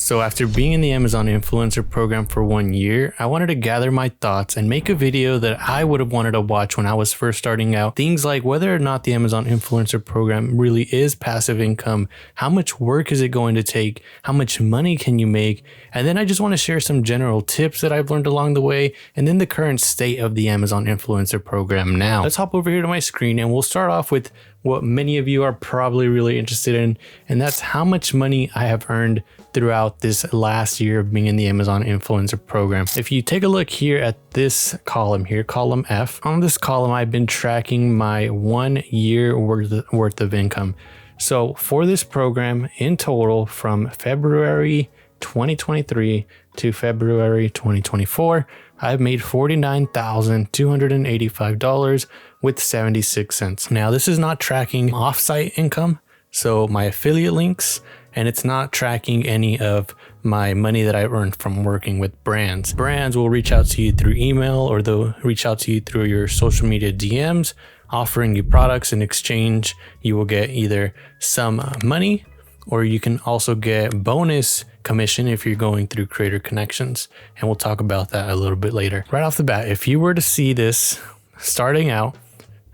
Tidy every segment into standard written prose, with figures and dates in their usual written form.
So after being in the Amazon Influencer Program for 1 year, I wanted to gather my thoughts and make a video that I would have wanted to watch when I was first starting out. Things like whether or not the Amazon Influencer Program really is passive income, how much work is it going to take, how much money can you make, and then I just want to share some general tips that I've learned along the way, and then the current state of the Amazon Influencer Program now. Let's hop over here to my screen and we'll start off with what many of you are probably really interested in, and that's how much money I have earned throughout this last year of being in the Amazon Influencer Program. If you take a look here at this column here, column F, on this column, I've been tracking my 1 year worth of income. So for this program in total from February 2023 to February 2024, I've made $49,285 with 76 cents. Now, this is not tracking offsite income, so my affiliate links, and it's not tracking any of my money that I earned from working with brands. Brands will reach out to you through email, or they'll reach out to you through your social media DMs, offering you products. In exchange, you will get either some money, or you can also get bonus commission if you're going through Creator Connections. And we'll talk about that a little bit later. Right off the bat, if you were to see this starting out,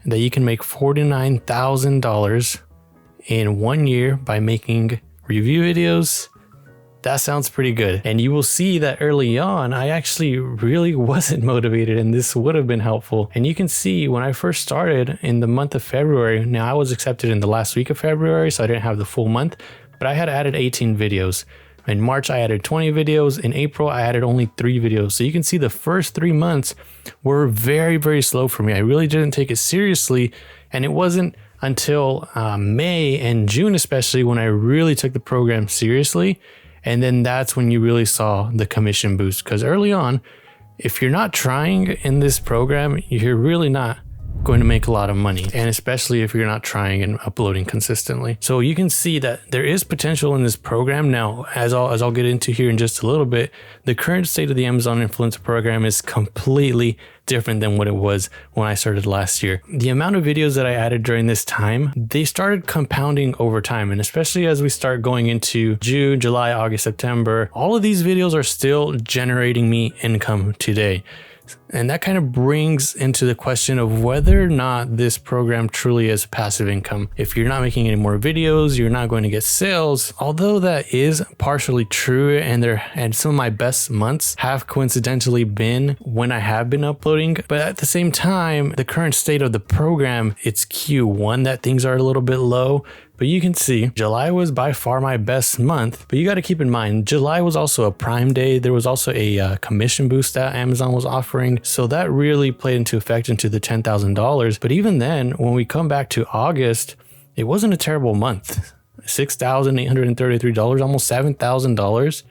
that you can make $49,000 in 1 year by making review videos, that sounds pretty good. And you will see that early on, I actually really wasn't motivated, and this would have been helpful. And you can see when I first started in the month of February, now I was accepted in the last week of February, so I didn't have the full month, but I had added 18 videos. In March, I added 20 videos. In April, I added only 3 videos. So you can see the first 3 months were very, very slow for me. I really didn't take it seriously. And it wasn't until May and June, especially, when I really took the program seriously. And then that's when you really saw the commission boost. Because early on, if you're not trying in this program, you're really not going to make a lot of money, and especially if you're not trying and uploading consistently. So you can see that there is potential in this program. Now, as I'll get into here in just a little bit, the current state of the Amazon Influencer Program is completely different than what it was when I started last year. The amount of videos that I added during this time, they started compounding over time, and especially as we start going into June, July, August, September, all of these videos are still generating me income today. And that kind of brings into the question of whether or not this program truly is passive income. If you're not making any more videos, you're not going to get sales. Although that is partially true, and some of my best months have coincidentally been when I have been uploading. But at the same time, the current state of the program, it's Q1 that things are a little bit low. But you can see July was by far my best month. But you got to keep in mind, July was also a Prime Day. There was also a commission boost that Amazon was offering. So that really played into effect into the $10,000. But even then, when we come back to August, it wasn't a terrible month. $6,833, almost $7,000.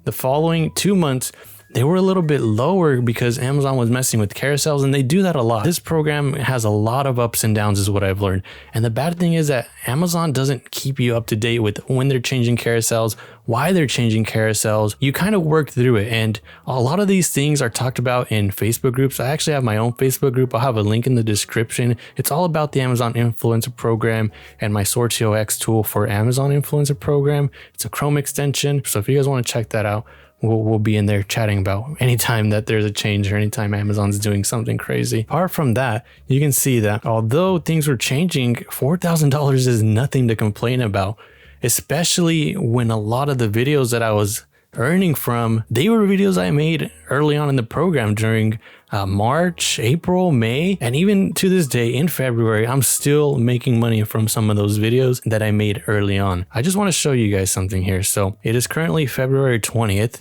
The following 2 months, they were a little bit lower because Amazon was messing with carousels, and they do that a lot. This program has a lot of ups and downs is what I've learned. And the bad thing is that Amazon doesn't keep you up to date with when they're changing carousels, why they're changing carousels. You kind of work through it. And a lot of these things are talked about in Facebook groups. I actually have my own Facebook group. I'll have a link in the description. It's all about the Amazon Influencer Program and my Sortio X tool for Amazon Influencer Program. It's a Chrome extension. So if you guys want to check that out, we'll be in there chatting about anytime that there's a change or anytime Amazon's doing something crazy. Apart from that, you can see that although things were changing, $4,000 is nothing to complain about, especially when a lot of the videos that I was earning from, they were videos I made early on in the program during March, April, May, and even to this day in February, I'm still making money from some of those videos that I made early on. I just want to show you guys something here. So it is currently February 20th.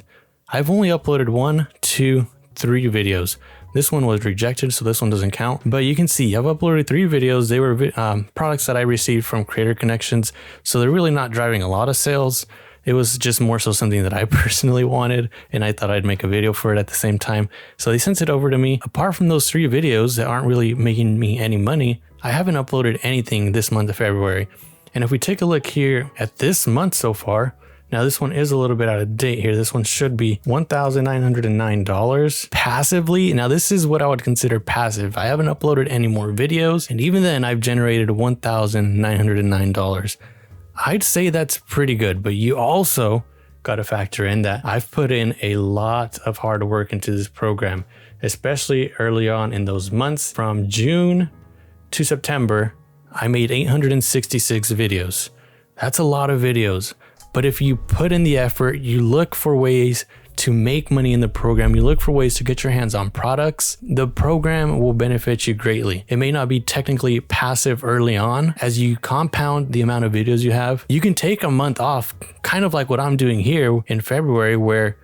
I've only uploaded 1, 2, 3 videos. This one was rejected, so this one doesn't count. But you can see I've uploaded 3 videos. They were products that I received from Creator Connections, so they're really not driving a lot of sales. It was just more so something that I personally wanted, and I thought I'd make a video for it at the same time. So they sent it over to me. Apart from those 3 videos that aren't really making me any money, I haven't uploaded anything this month of February. And if we take a look here at this month so far, now this one is a little bit out of date here. This one should be $1,909 passively. Now this is what I would consider passive. I haven't uploaded any more videos, and even then I've generated $1,909. I'd say that's pretty good, but you also got to factor in that I've put in a lot of hard work into this program, especially early on in those months. From June to September, I made 866 videos. That's a lot of videos. But if you put in the effort, you look for ways to make money in the program, you look for ways to get your hands on products, the program will benefit you greatly. It may not be technically passive early on. As you compound the amount of videos you have, you can take a month off, kind of like what I'm doing here in February, where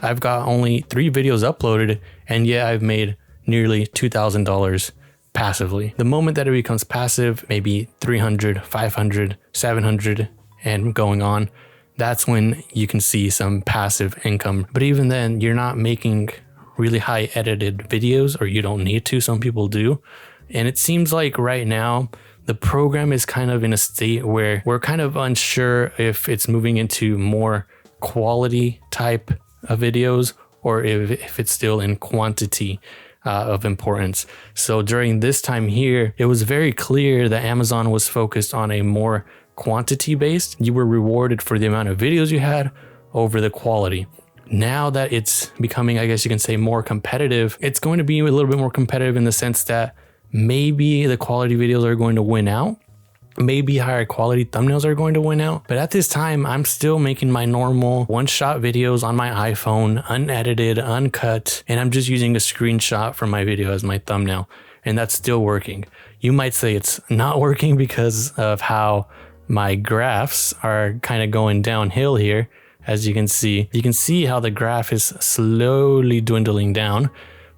I've got only 3 videos uploaded, and yet I've made nearly $2,000 passively. The moment that it becomes passive, maybe 300, 500, 700, and going on, that's when you can see some passive income. But even then, you're not making really high edited videos, or you don't need to. Some people do. And it seems like right now, the program is kind of in a state where we're kind of unsure if it's moving into more quality type of videos, or if it's still in quantity of importance. So during this time here, it was very clear that Amazon was focused on a more quantity based. You were rewarded for the amount of videos you had over the quality. Now that it's becoming, I guess you can say, more competitive, it's going to be a little bit more competitive in the sense that maybe the quality videos are going to win out. Maybe higher quality thumbnails are going to win out. But at this time, I'm still making my normal one-shot videos on my iPhone, unedited, uncut, and I'm just using a screenshot from my video as my thumbnail. And that's still working. You might say it's not working because of how my graphs are kind of going downhill here. As you can see how the graph is slowly dwindling down,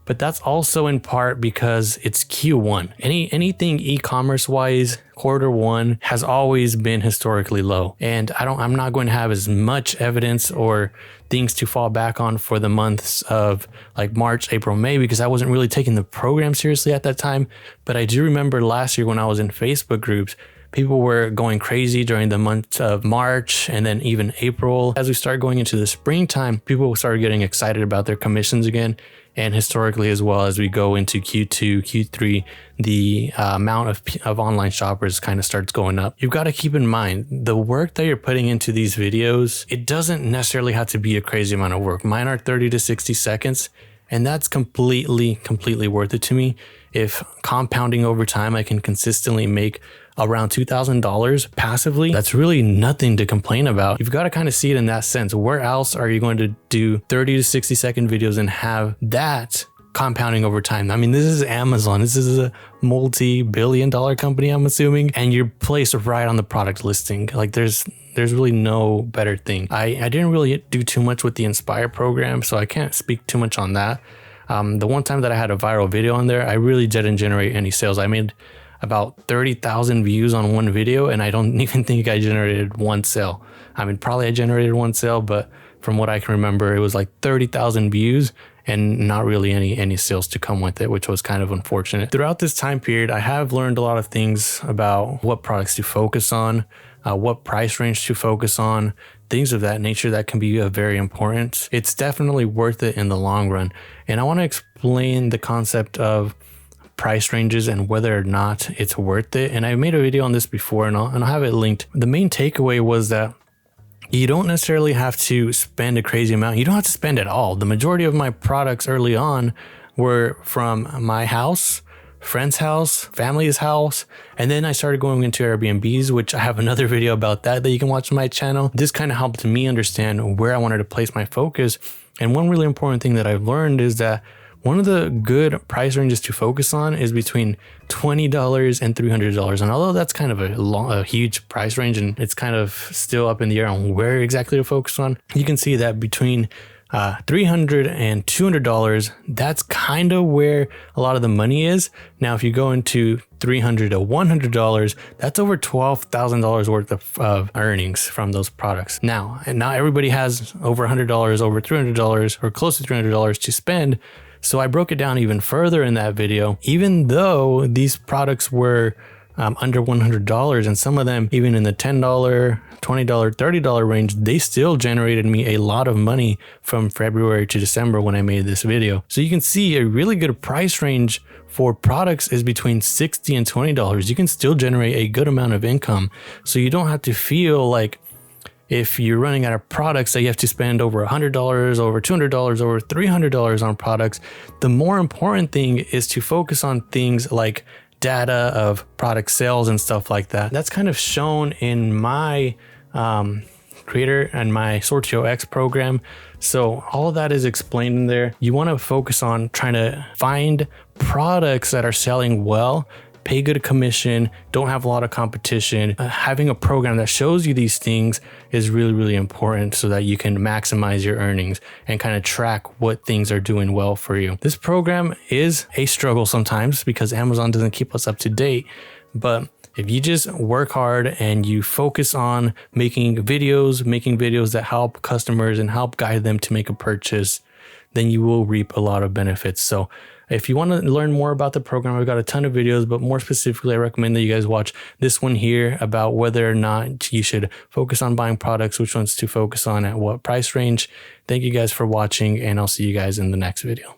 but that's also in part because it's Q1. Anything e-commerce wise, Q1 has always been historically low, and I'm not going to have as much evidence or things to fall back on for the months of like March, April, May, because I wasn't really taking the program seriously at that time. But I do remember last year when I was in Facebook groups, people were going crazy during the month of March and then even April. As we start going into the springtime, people started getting excited about their commissions again. And historically, as well, as we go into Q2, Q3, the amount of online shoppers kind of starts going up. You've got to keep in mind the work that you're putting into these videos. It doesn't necessarily have to be a crazy amount of work. Mine are 30 to 60 seconds. And that's completely worth it to me. If compounding over time, I can consistently make around $2,000 passively, that's really nothing to complain about. You've got to kind of see it in that sense. Where else are you going to do 30 to 60 second videos and have that compounding over time? I mean, this is Amazon. This is a multi-billion-dollar company, I'm assuming, and you're placed right on the product listing. Like there's really no better thing. I didn't really do too much with the Inspire program, so I can't speak too much on that. The one time that I had a viral video on there, I really didn't generate any sales. I made about 30,000 views on one video, and I don't even think I generated one sale. I mean, probably I generated one sale, but from what I can remember, it was like 30,000 views and not really any sales to come with it, which was kind of unfortunate. Throughout this time period, I have learned a lot of things about what products to focus on, what price range to focus on, things of that nature that can be very important. It's definitely worth it in the long run. And I want to explain the concept of price ranges and whether or not it's worth it. And I made a video on this before, and I'll have it linked. The main takeaway was that you don't necessarily have to spend a crazy amount. You don't have to spend at all. The majority of my products early on were from my house, friend's house, family's house, and then I started going into Airbnbs, which I have another video about that you can watch on my channel. This kind of helped me understand where I wanted to place my focus. And one really important thing that I've learned is that one of the good price ranges to focus on is between $20 and $300. And although that's kind of a huge price range and it's kind of still up in the air on where exactly to focus on, you can see that between $300 and $200, that's kind of where a lot of the money is. Now, if you go into $300 to $100, that's over $12,000 worth of earnings from those products. Now, and not everybody has over $100, over $300, or close to $300 to spend. So I broke it down even further in that video. Even though these products were under $100 and some of them even in the $10, $20, $30 range, they still generated me a lot of money from February to December when I made this video. So you can see a really good price range for products is between $60 and $20. You can still generate a good amount of income. So you don't have to feel like if you're running out of products that you have to spend over $100, over $200, over $300 on products, the more important thing is to focus on things like data of product sales and stuff like that. That's kind of shown in my creator and my Sortio X program. So all of that is explained in there. You want to focus on trying to find products that are selling well, pay good commission, don't have a lot of competition. Having a program that shows you these things is really, really important so that you can maximize your earnings and kind of track what things are doing well for you. This program is a struggle sometimes because Amazon doesn't keep us up to date, but if you just work hard and you focus on making videos that help customers and help guide them to make a purchase, then you will reap a lot of benefits. So if you want to learn more about the program, I've got a ton of videos, but more specifically, I recommend that you guys watch this one here about whether or not you should focus on buying products, which ones to focus on at what price range. Thank you guys for watching, and I'll see you guys in the next video.